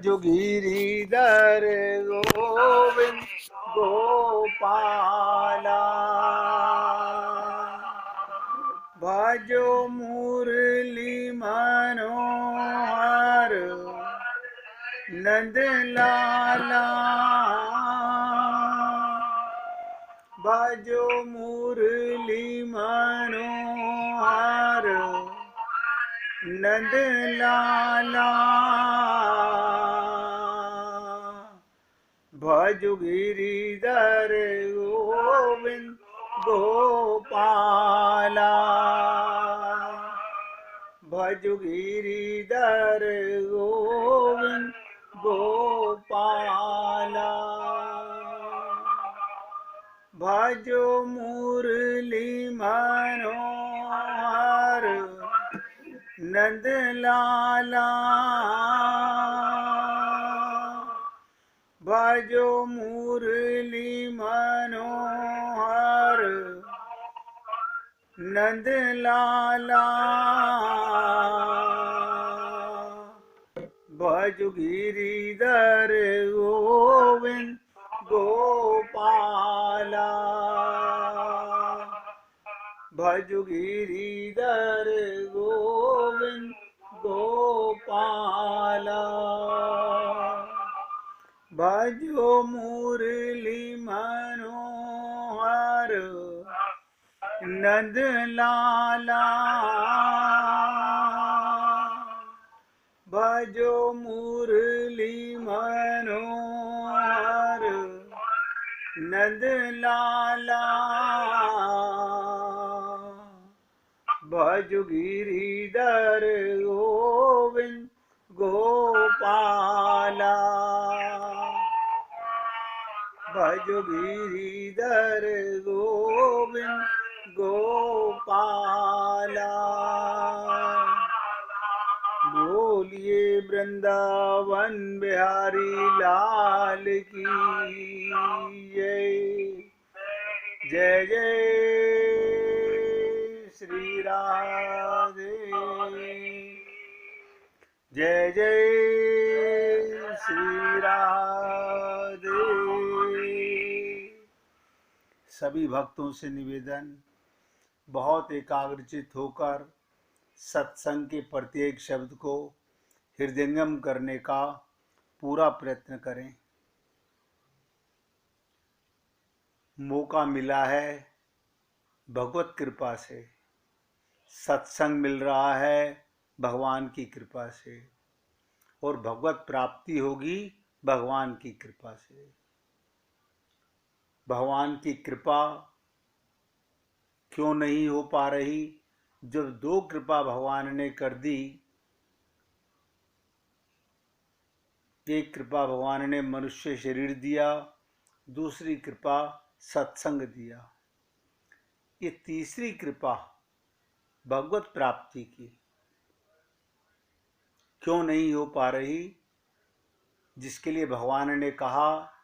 जो गिरिधर गोविंद गोपाला भजो मुरली मनोहर नंद लाला भजो मुरली मनोहर नंद लाला भजो गिरिधर गोविंद गोपाला भजो गिरिधर गोविंद गोपाला भजो मुरली मनोहर नंद लाला भजो मुरली मनोहर नंद लाला भजो गिरिधर गोविंद गोपाला भजो गिरिधर गोविंद गोपाला भजो मुरली मनोहर नंद लाला भजो मुरली मनोहर नंद लाला भजो गिरिधर गोविंद गोपाला भजो गिरिधर गोविंद गोपाला बोलिए वृंदावन बिहारी लाल की जय जय जय श्री राधे जय जय श्री राधे। सभी भक्तों से निवेदन, बहुत एकाग्रचित होकर सत्संग के प्रत्येक शब्द को हृदयंगम करने का पूरा प्रयत्न करें। मौका मिला है भगवत कृपा से, सत्संग मिल रहा है भगवान की कृपा से, और भगवत प्राप्ति होगी भगवान की कृपा से। भगवान की कृपा क्यों नहीं हो पा रही? जब दो कृपा भगवान ने कर दी, एक कृपा भगवान ने मनुष्य शरीर दिया, दूसरी कृपा सत्संग दिया, ये तीसरी कृपा भगवत प्राप्ति की क्यों नहीं हो पा रही? जिसके लिए भगवान ने कहा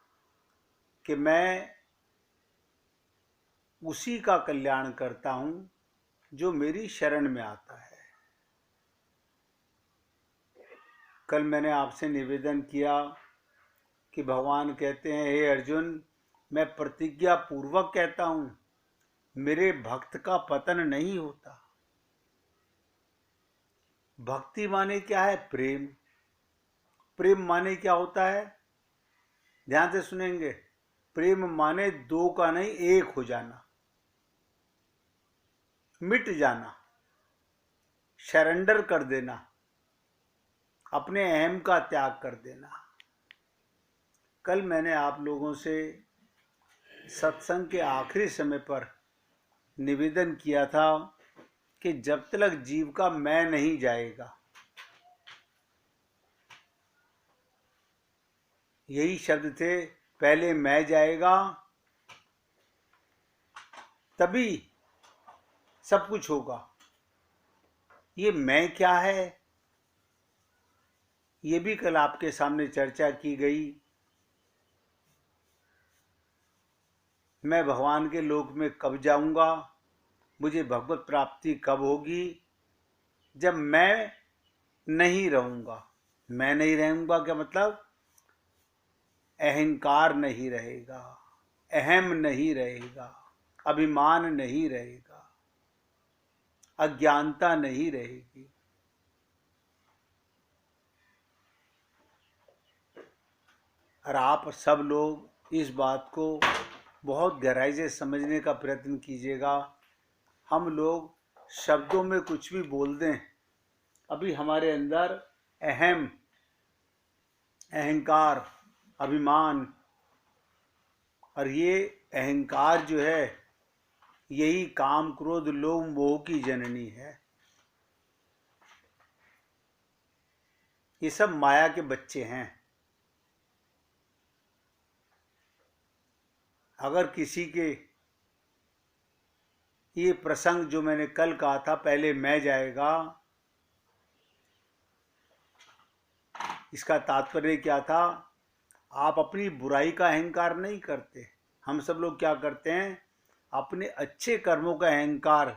कि मैं उसी का कल्याण करता हूं जो मेरी शरण में आता है। कल मैंने आपसे निवेदन किया कि भगवान कहते हैं, हे अर्जुन, मैं प्रतिज्ञा पूर्वक कहता हूं, मेरे भक्त का पतन नहीं होता। भक्ति माने क्या है? प्रेम। प्रेम माने क्या होता है? ध्यान से सुनेंगे। प्रेम माने दो का नहीं, एक हो जाना, मिट जाना, सरेंडर कर देना, अपने अहम का त्याग कर देना। कल मैंने आप लोगों से सत्संग के आखिरी समय पर निवेदन किया था कि जब तक जीव का मैं नहीं जाएगा, यही शब्द थे, पहले मैं जाएगा तभी सब कुछ होगा। ये मैं क्या है, ये भी कल आपके सामने चर्चा की गई। मैं भगवान के लोक में कब जाऊंगा, मुझे भगवत प्राप्ति कब होगी? जब मैं नहीं रहूंगा, मैं नहीं रहूंगा क्या मतलब? अहंकार नहीं रहेगा, अहम नहीं रहेगा, अभिमान नहीं रहेगा, अज्ञानता नहीं रहेगी। और आप सब लोग इस बात को बहुत गहराई से समझने का प्रयत्न कीजिएगा। हम लोग शब्दों में कुछ भी बोल दें, अभी हमारे अंदर अहम, अहंकार, अभिमान, और ये अहंकार जो है यही काम, क्रोध, लोभ, मोह की जननी है। ये सब माया के बच्चे हैं। अगर किसी के ये प्रसंग जो मैंने कल कहा था, पहले मैं जाएगा, इसका तात्पर्य क्या था? आप अपनी बुराई का अहंकार नहीं करते। हम सब लोग क्या करते हैं? अपने अच्छे कर्मों का अहंकार,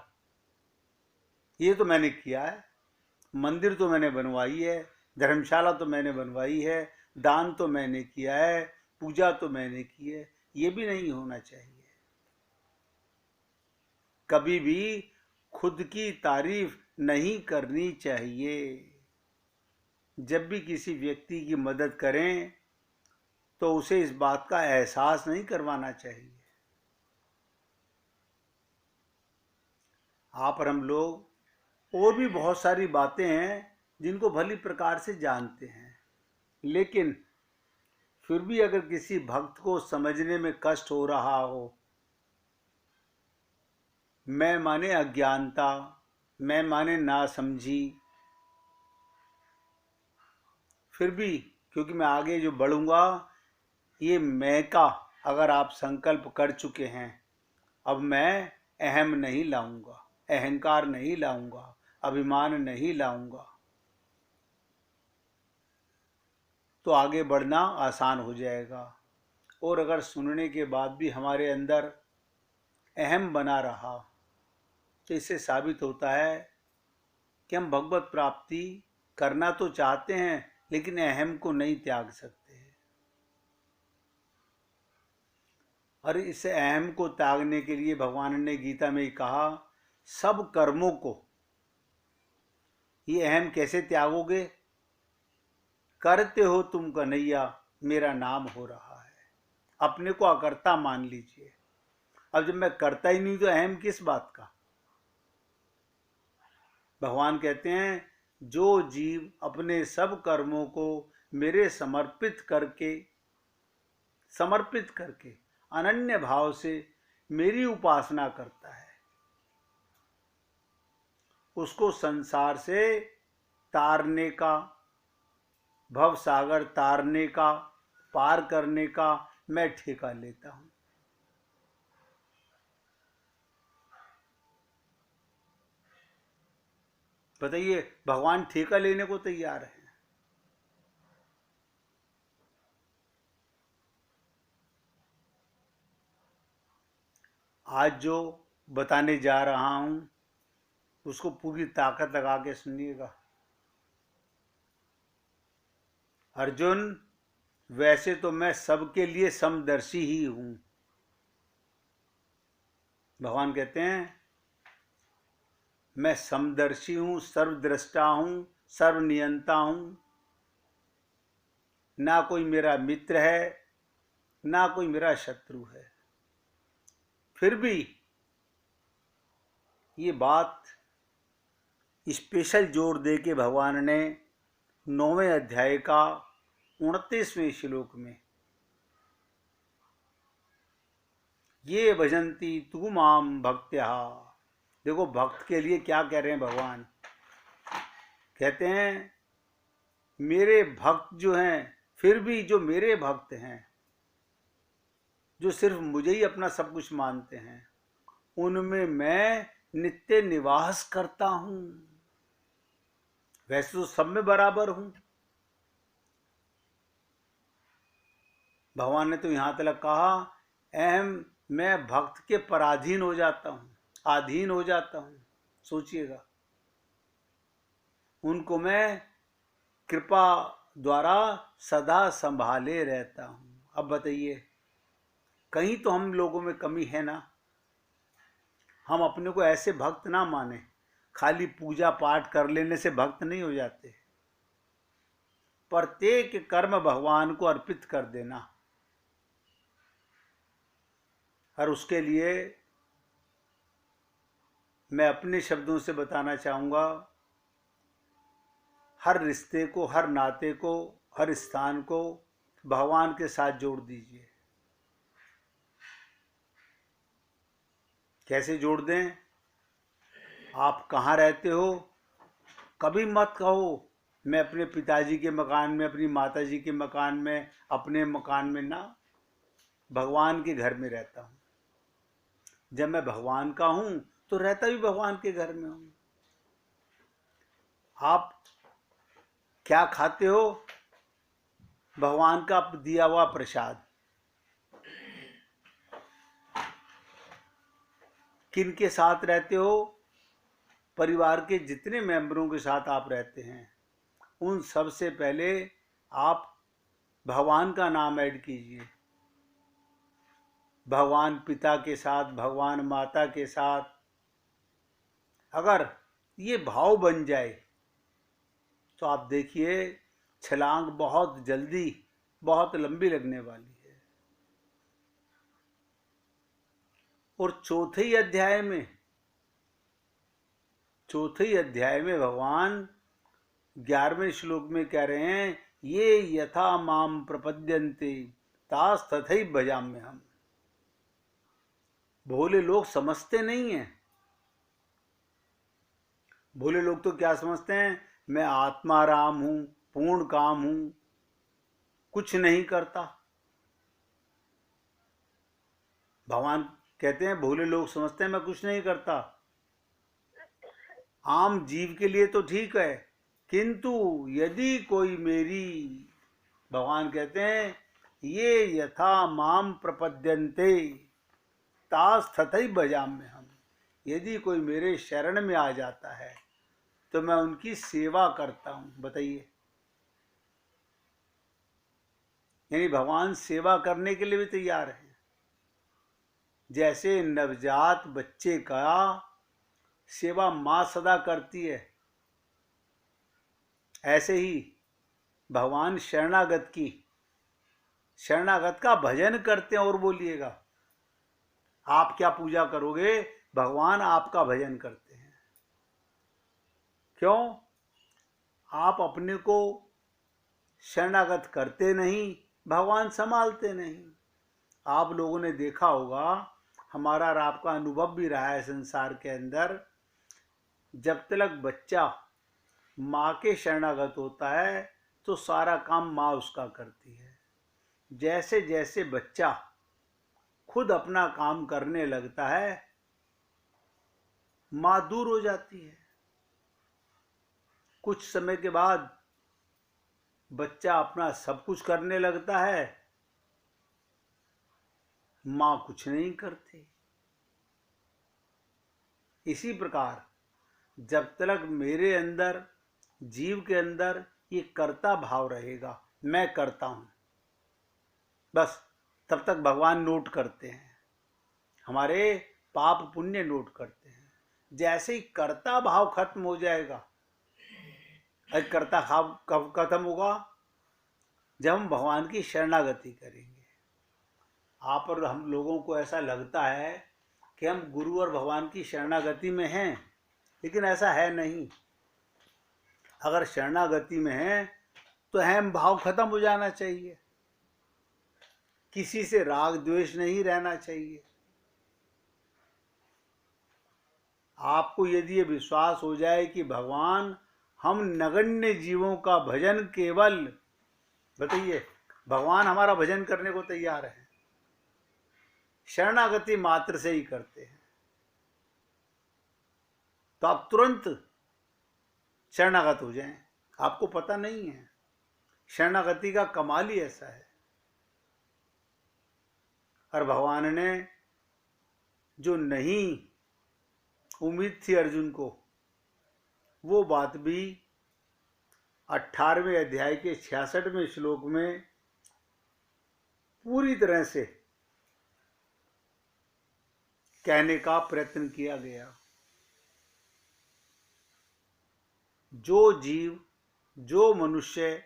ये तो मैंने किया है, मंदिर तो मैंने बनवाई है, धर्मशाला तो मैंने बनवाई है, दान तो मैंने किया है, पूजा तो मैंने की है। ये भी नहीं होना चाहिए। कभी भी खुद की तारीफ नहीं करनी चाहिए। जब भी किसी व्यक्ति की मदद करें तो उसे इस बात का एहसास नहीं करवाना चाहिए। आप और हम लोग और भी बहुत सारी बातें हैं जिनको भली प्रकार से जानते हैं, लेकिन फिर भी अगर किसी भक्त को समझने में कष्ट हो रहा हो, मैं माने अज्ञानता, मैं माने नासमझी, फिर भी क्योंकि मैं आगे जो बढ़ूंगा, ये मैं का अगर आप संकल्प कर चुके हैं, अब मैं अहम नहीं लाऊंगा, अहंकार नहीं लाऊंगा, अभिमान नहीं लाऊंगा, तो आगे बढ़ना आसान हो जाएगा। और अगर सुनने के बाद भी हमारे अंदर अहम बना रहा, तो इससे साबित होता है कि हम भगवत प्राप्ति करना तो चाहते हैं, लेकिन अहम को नहीं त्याग सकते। और इस अहम को त्यागने के लिए भगवान ने गीता में कहा, सब कर्मों को, ये अहम कैसे त्यागोगे? करते हो तुम कन्हैया, मेरा नाम हो रहा है। अपने को अकर्ता मान लीजिए। अब जब मैं करता ही नहीं तो अहम किस बात का? भगवान कहते हैं, जो जीव अपने सब कर्मों को मेरे समर्पित करके अनन्य भाव से मेरी उपासना करता है, उसको संसार से तारने का, भव सागर तारने का, पार करने का मैं ठेका लेता हूं। बताइए, भगवान ठेका लेने को तैयार है। आज जो बताने जा रहा हूं उसको पूरी ताकत लगा के सुनिएगा। अर्जुन, वैसे तो मैं सबके लिए समदर्शी ही हूं। भगवान कहते हैं, मैं समदर्शी हूं, सर्वद्रष्टा हूं, सर्वनियंता हूं। ना कोई मेरा मित्र है, ना कोई मेरा शत्रु है। फिर भी ये बात स्पेशल जोर दे के भगवान ने 9वें अध्याय का 29वें श्लोक में, ये भजंती तू माम भक्त्या, देखो भक्त के लिए क्या कह रहे हैं भगवान। कहते हैं, मेरे भक्त जो हैं, फिर भी जो मेरे भक्त हैं, जो सिर्फ मुझे ही अपना सब कुछ मानते हैं, उनमें मैं नित्य निवास करता हूं। वैसे तो सब में बराबर हूं। भगवान ने तो यहां तक कहा, अहम, मैं भक्त के पराधीन हो जाता हूं, अधीन हो जाता हूं। सोचिएगा, उनको मैं कृपा द्वारा सदा संभाले रहता हूँ। अब बताइए, कहीं तो हम लोगों में कमी है ना? हम अपने को ऐसे भक्त ना माने, खाली पूजा पाठ कर लेने से भक्त नहीं हो जाते। प्रत्येक कर्म भगवान को अर्पित कर देना, और उसके लिए मैं अपने शब्दों से बताना चाहूँगा, हर रिश्ते को, हर नाते को, हर स्थान को भगवान के साथ जोड़ दीजिए। कैसे जोड़ दें? आप कहाँ रहते हो, कभी मत कहो मैं अपने पिताजी के मकान में, अपनी माताजी के मकान में, अपने मकान में ना, भगवान के घर में रहता हूँ। जब मैं भगवान का हूँ तो रहता भी भगवान के घर में हूँ। आप क्या खाते हो? भगवान का दिया हुआ प्रसाद। किन के साथ रहते हो? परिवार के जितने मेंबरों के साथ आप रहते हैं, उन सब से पहले आप भगवान का नाम ऐड कीजिए। भगवान पिता के साथ, भगवान माता के साथ अगर ये भाव बन जाए तो आप देखिए, छलांग बहुत जल्दी, बहुत लंबी लगने वाली है। और चौथे अध्याय में भगवान 11वें श्लोक में कह रहे हैं, ये यथा माम प्रपद्यन्ते तास तथैव भजाम्यहम्। भोले लोग समझते नहीं हैं। भोले लोग तो क्या समझते हैं? मैं आत्माराम हूं, पूर्ण काम हूं, कुछ नहीं करता। भगवान कहते हैं, भोले लोग समझते हैं मैं कुछ नहीं करता। आम जीव के लिए तो ठीक है, किंतु यदि कोई मेरी, भगवान कहते हैं, ये यथा माम प्रपद्यन्ते तास तथैव भजाम्यहम्। यदि कोई मेरे शरण में आ जाता है तो मैं उनकी सेवा करता हूं। बताइए, यानी भगवान सेवा करने के लिए भी तैयार है। जैसे नवजात बच्चे का सेवा माँ सदा करती है, ऐसे ही भगवान शरणागत का भजन करते हैं। और बोलिएगा, आप क्या पूजा करोगे? भगवान आपका भजन करते हैं। क्यों? आप अपने को शरणागत करते नहीं, भगवान संभालते नहीं। आप लोगों ने देखा होगा, हमारा और आपका अनुभव भी रहा है संसार के अंदर, जब तक बच्चा माँ के शरणागत होता है तो सारा काम माँ उसका करती है। जैसे जैसे बच्चा खुद अपना काम करने लगता है, माँ दूर हो जाती है। कुछ समय के बाद बच्चा अपना सब कुछ करने लगता है, माँ कुछ नहीं करती। इसी प्रकार जब तक मेरे अंदर, जीव के अंदर ये कर्ता भाव रहेगा, मैं करता हूं, बस तब तक भगवान नोट करते हैं, हमारे पाप पुण्य नोट करते हैं। जैसे ही कर्ता भाव खत्म हो जाएगा, कर्ता भाव कब खत्म होगा? जब हम भगवान की शरणागति करेंगे। आप और हम लोगों को ऐसा लगता है कि हम गुरु और भगवान की शरणागति में हैं, लेकिन ऐसा है नहीं। अगर शरणागति में हैं तो अहम भाव खत्म हो जाना चाहिए, किसी से राग द्वेष नहीं रहना चाहिए। आपको यदि ये विश्वास हो जाए कि भगवान हम नगण्य जीवों का भजन केवल, बताइए, भगवान हमारा भजन करने को तैयार है, शरणागति मात्र से ही करते हैं, तो आप तुरंत शरणागत हो जाएं। आपको पता नहीं है, शरणागति का कमाल ही ऐसा है। और भगवान ने जो नहीं उम्मीद थी अर्जुन को, वो बात भी 18वें अध्याय के 66वें श्लोक में पूरी तरह से कहने का प्रयत्न किया गया। जो जीव, जो मनुष्य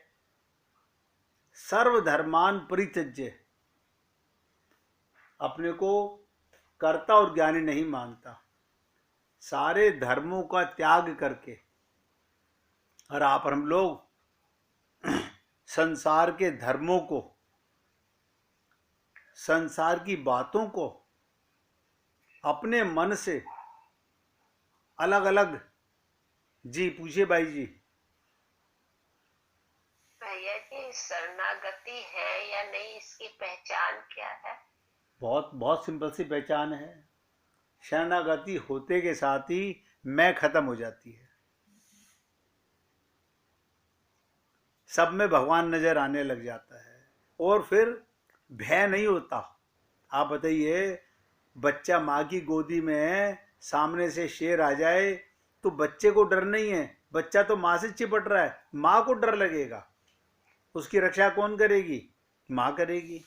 सर्वधर्मान परित्यज्य, अपने को कर्ता और ज्ञानी नहीं मानता, सारे धर्मों का त्याग करके, और हम लोग संसार के धर्मों को, संसार की बातों को अपने मन से अलग अलग, जी पूछिए भाई जी। भैया जी, शरणागति है या नहीं, इसकी पहचान क्या है? बहुत बहुत सिंपल सी पहचान है। शरणागति होते के साथ ही मैं खत्म हो जाती है, सब में भगवान नजर आने लग जाता है, और फिर भय नहीं होता। आप बताइए, बच्चा माँ की गोदी में है, सामने से शेर आ जाए तो बच्चे को डर नहीं है, बच्चा तो माँ से चिपट रहा है, माँ को डर लगेगा। उसकी रक्षा कौन करेगी? माँ करेगी।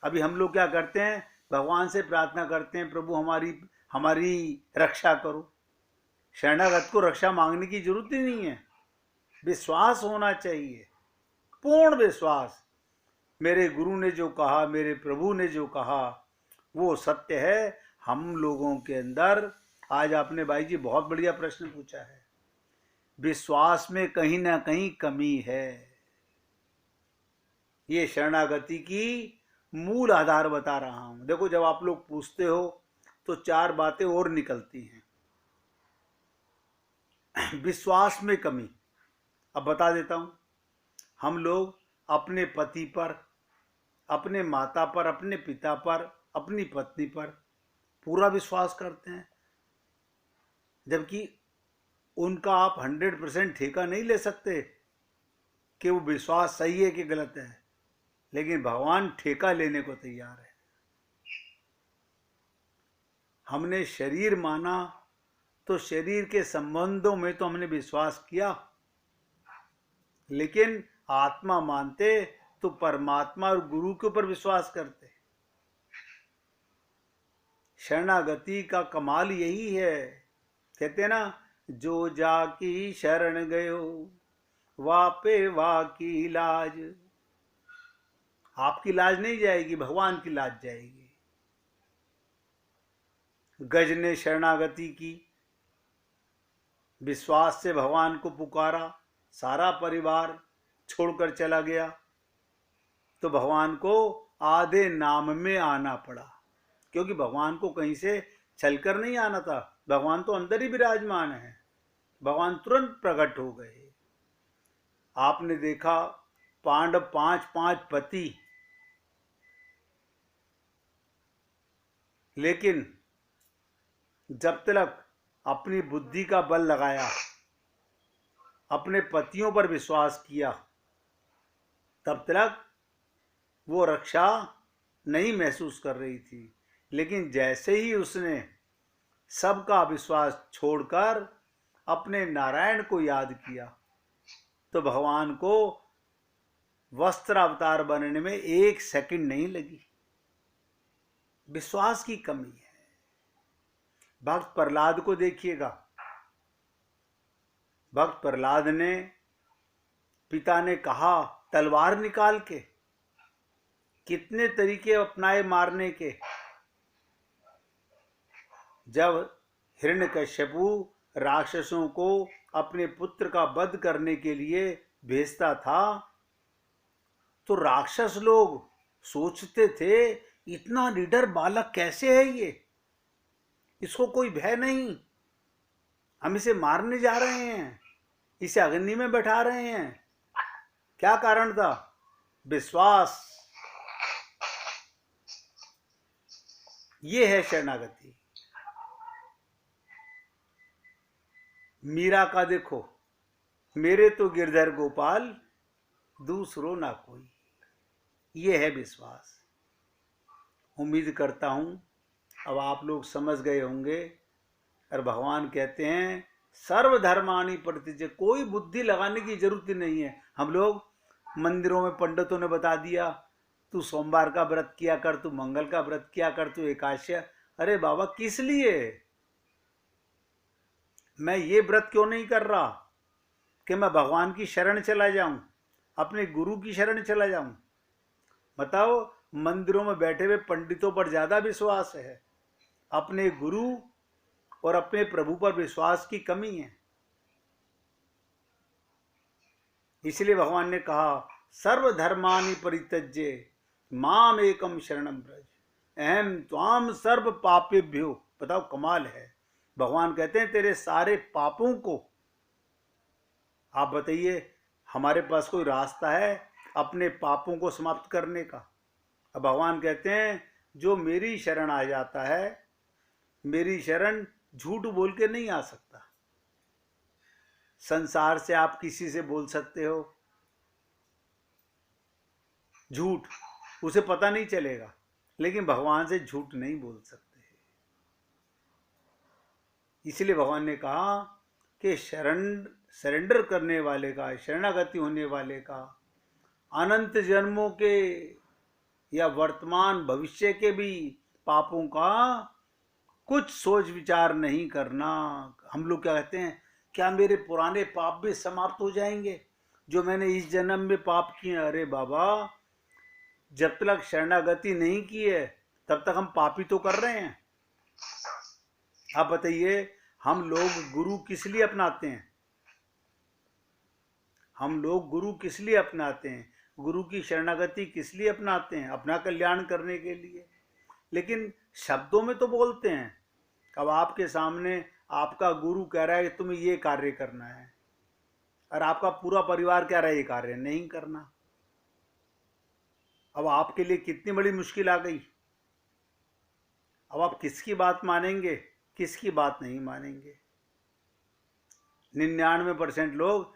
अभी हम लोग क्या करते हैं? भगवान से प्रार्थना करते हैं, प्रभु हमारी हमारी रक्षा करो। शरणागत को रक्षा मांगने की जरूरत ही नहीं है, विश्वास होना चाहिए, पूर्ण विश्वास। मेरे गुरु ने जो कहा, मेरे प्रभु ने जो कहा, वो सत्य है। हम लोगों के अंदर, आज आपने भाई जी बहुत बढ़िया प्रश्न पूछा है, विश्वास में कहीं ना कहीं कमी है। ये शरणागति की मूल आधार बता रहा हूं। देखो, जब आप लोग पूछते हो तो 4 बातें और निकलती हैं। विश्वास में कमी, अब बता देता हूं। हम लोग अपने पति पर, अपने माता पर, अपने पिता पर, अपनी पत्नी पर पूरा विश्वास करते हैं, जबकि उनका आप 100% ठेका नहीं ले सकते कि वो विश्वास सही है कि गलत है, लेकिन भगवान ठेका लेने को तैयार है। हमने शरीर माना तो शरीर के संबंधों में तो हमने विश्वास किया, लेकिन आत्मा मानते तो परमात्मा और गुरु के ऊपर विश्वास करते। शरणागति का कमाल यही है। कहते ना, जो जाकी शरण गयो वापे वाकी लाज। आपकी लाज नहीं जाएगी, भगवान की लाज जाएगी। गज ने शरणागति की, विश्वास से भगवान को पुकारा, सारा परिवार छोड़कर चला गया, तो भगवान को आधे नाम में आना पड़ा, क्योंकि भगवान को कहीं से चलकर नहीं आना था, भगवान तो अंदर ही विराजमान है। भगवान तुरंत प्रकट हो गए। आपने देखा, पांडव 5 पति, लेकिन जब तक अपनी बुद्धि का बल लगाया, अपने पतियों पर विश्वास किया, तब तक वो रक्षा नहीं महसूस कर रही थी। लेकिन जैसे ही उसने सबका विश्वास छोड़कर अपने नारायण को याद किया, तो भगवान को वस्त्र अवतार बनने में 1 सेकंड नहीं लगी। विश्वास की कमी है। भक्त प्रहलाद को देखिएगा, भक्त प्रहलाद ने, पिता ने कहा तलवार निकाल के, कितने तरीके अपनाए मारने के। जब हिरण्यकश्यपु राक्षसों को अपने पुत्र का वध करने के लिए भेजता था, तो राक्षस लोग सोचते थे, इतना निडर बालक कैसे है ये, इसको कोई भय नहीं, हम इसे मारने जा रहे हैं, इसे अग्नि में बैठा रहे हैं। क्या कारण था? विश्वास। ये है शरणागति। मीरा का देखो, मेरे तो गिरधर गोपाल दूसरो ना कोई, ये है विश्वास। उम्मीद करता हूं अब आप लोग समझ गए होंगे। और भगवान कहते हैं, सर्वधर्माणि परित्यज्य, कोई बुद्धि लगाने की जरूरत ही नहीं है। हम लोग मंदिरों में पंडितों ने बता दिया, तू सोमवार का व्रत किया कर, तू मंगल का व्रत किया कर, तू एकादशी। अरे बाबा, किस लिए? मैं ये व्रत क्यों नहीं कर रहा कि मैं भगवान की शरण चला जाऊं, अपने गुरु की शरण चला जाऊं? बताओ, मंदिरों में बैठे हुए पंडितों पर ज्यादा विश्वास है, अपने गुरु और अपने प्रभु पर विश्वास की कमी है। इसलिए भगवान ने कहा सर्वधर्मानि परित्यज्य माम एकम शरणम व्रज अहम त्वाम सर्व पापेभ्यो। बताओ, कमाल है। भगवान कहते हैं तेरे सारे पापों को, आप बताइए हमारे पास कोई रास्ता है अपने पापों को समाप्त करने का? अब भगवान कहते हैं जो मेरी शरण आ जाता है, मेरी शरण झूठ बोल के नहीं आ सकता। संसार से आप किसी से बोल सकते हो झूठ, उसे पता नहीं चलेगा, लेकिन भगवान से झूठ नहीं बोल सकते। इसलिए भगवान ने कहा कि सरेंडर करने वाले का, शरणागति होने वाले का अनंत जन्मों के या वर्तमान भविष्य के भी पापों का कुछ सोच विचार नहीं करना। हम लोग क्या कहते हैं, क्या मेरे पुराने पाप भी समाप्त हो जाएंगे जो मैंने इस जन्म में पाप किए? अरे बाबा, जब तक शरणागति नहीं की है तब तक हम पापी तो कर रहे हैं। आप बताइए, हम लोग गुरु किस लिए अपनाते हैं? हम लोग गुरु किस लिए अपनाते हैं? गुरु की शरणागति किस लिए अपनाते हैं? अपना कल्याण करने के लिए। लेकिन शब्दों में तो बोलते हैं। अब आपके सामने आपका गुरु कह रहा है कि तुम्हें ये कार्य करना है, और आपका पूरा परिवार कह रहा है ये कार्य नहीं करना। अब आपके लिए कितनी बड़ी मुश्किल आ गई। अब आप किसकी बात मानेंगे, किसकी बात नहीं मानेंगे? 99% लोग,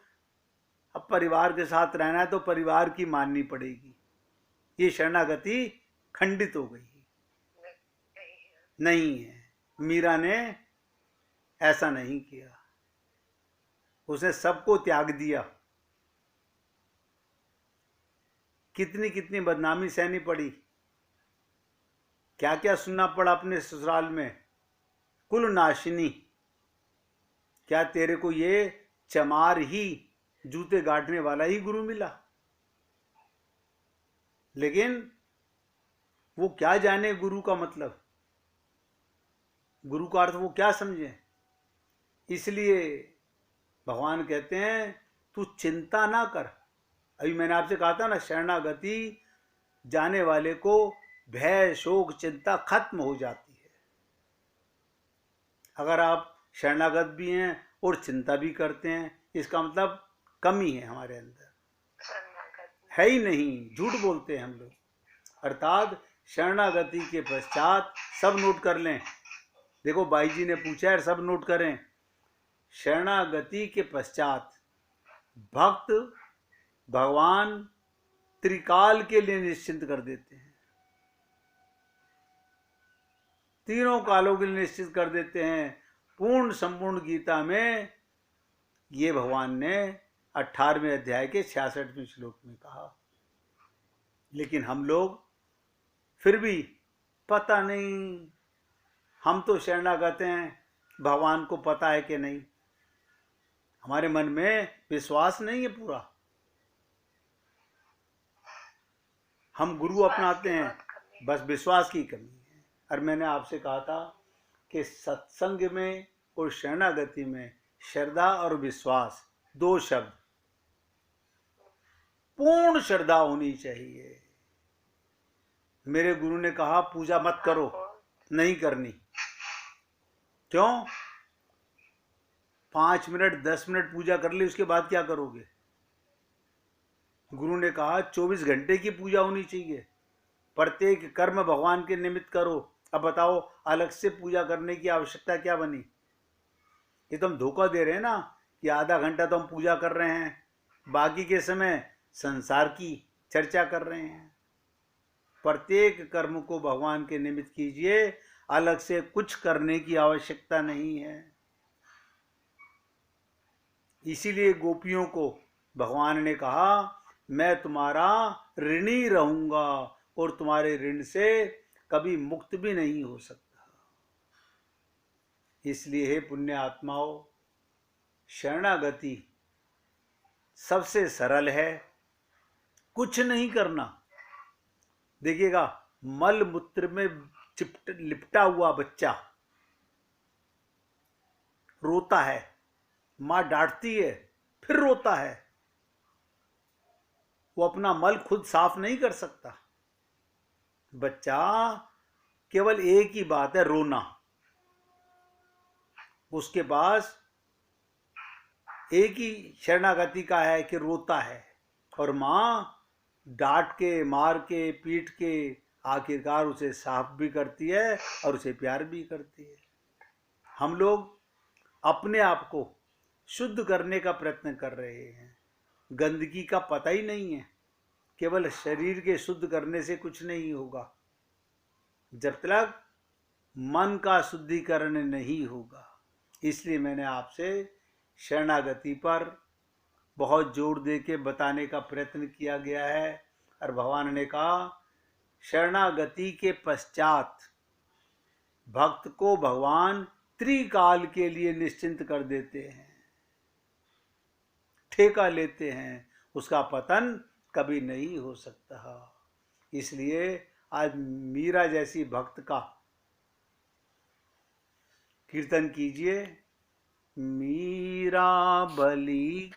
अब परिवार के साथ रहना है तो परिवार की माननी पड़ेगी। ये शरणागति खंडित हो गई। नहीं है, मीरा ने ऐसा नहीं किया, उसने सबको त्याग दिया। कितनी कितनी बदनामी सहनी पड़ी, क्या क्या सुनना पड़ा अपने ससुराल में। कुल नाशिनी, क्या तेरे को ये चमार ही, जूते गाड़ने वाला ही गुरु मिला? लेकिन वो क्या जाने गुरु का मतलब, गुरु का अर्थ वो क्या समझे। इसलिए भगवान कहते हैं तू चिंता ना कर। अभी मैंने आपसे कहा था ना, शरणागति जाने वाले को भय शोक चिंता खत्म हो जाती है। अगर आप शरणागत भी हैं और चिंता भी करते हैं, इसका मतलब कमी है हमारे अंदर, है ही नहीं, झूठ बोलते हैं हम लोग। अर्थात शरणागति के पश्चात, सब नोट कर लें, देखो भाई जी ने पूछा है, सब नोट करें। शरणागति के पश्चात भक्त भगवान त्रिकाल के लिए निश्चिंत कर देते हैं, तीनों कालों के लिए निश्चित कर देते हैं। पूर्ण संपूर्ण गीता में ये भगवान ने 18वें अध्याय के 66वें श्लोक में कहा। लेकिन हम लोग फिर भी पता नहीं, हम तो शरणागत हैं, भगवान को पता है कि नहीं, हमारे मन में विश्वास नहीं है पूरा। हम गुरु अपनाते हैं, बस विश्वास की कमी है। और मैंने आपसे कहा था कि सत्संग में और शरणागति में श्रद्धा और विश्वास, दो शब्द, पूर्ण श्रद्धा होनी चाहिए। मेरे गुरु ने कहा पूजा मत करो, नहीं करनी। क्यों? 5 मिनट 10 मिनट पूजा कर ली, उसके बाद क्या करोगे? गुरु ने कहा 24 घंटे की पूजा होनी चाहिए, प्रत्येक कर्म भगवान के निमित्त करो। अब बताओ, अलग से पूजा करने की आवश्यकता क्या बनी? ये तो हम धोखा दे रहे हैं ना, कि आधा घंटा तो हम पूजा कर रहे हैं, बाकी के समय संसार की चर्चा कर रहे हैं। प्रत्येक कर्म को भगवान के निमित्त कीजिए, अलग से कुछ करने की आवश्यकता नहीं है। इसीलिए गोपियों को भगवान ने कहा, मैं तुम्हारा ऋणी रहूंगा और तुम्हारे ऋण से कभी मुक्त भी नहीं हो सकता। इसलिए हे पुण्य आत्माओं, शरणागति सबसे सरल है। कुछ नहीं करना। देखिएगा, मल मूत्र में लिपटा हुआ बच्चा रोता है, मां डांटती है, फिर रोता है। वो अपना मल खुद साफ नहीं कर सकता। बच्चा केवल एक ही बात है, रोना। उसके पास एक ही शरणागति का है कि रोता है, और मां डांट के, मार के, पीट के आखिरकार उसे साफ भी करती है और उसे प्यार भी करती है। हम लोग अपने आप को शुद्ध करने का प्रयत्न कर रहे हैं। गंदगी का पता ही नहीं है। केवल शरीर के शुद्ध करने से कुछ नहीं होगा जब तक मन का शुद्धिकरण नहीं होगा। इसलिए मैंने आपसे शरणागति पर बहुत जोर दे के बताने का प्रयत्न किया गया है। और भगवान ने कहा, शरणागति के पश्चात भक्त को भगवान त्रिकाल के लिए निश्चिंत कर देते हैं, ठेका लेते हैं, उसका पतन कभी नहीं हो सकता। इसलिए आज मीरा जैसी भक्त का कीर्तन कीजिए। मीरा बलि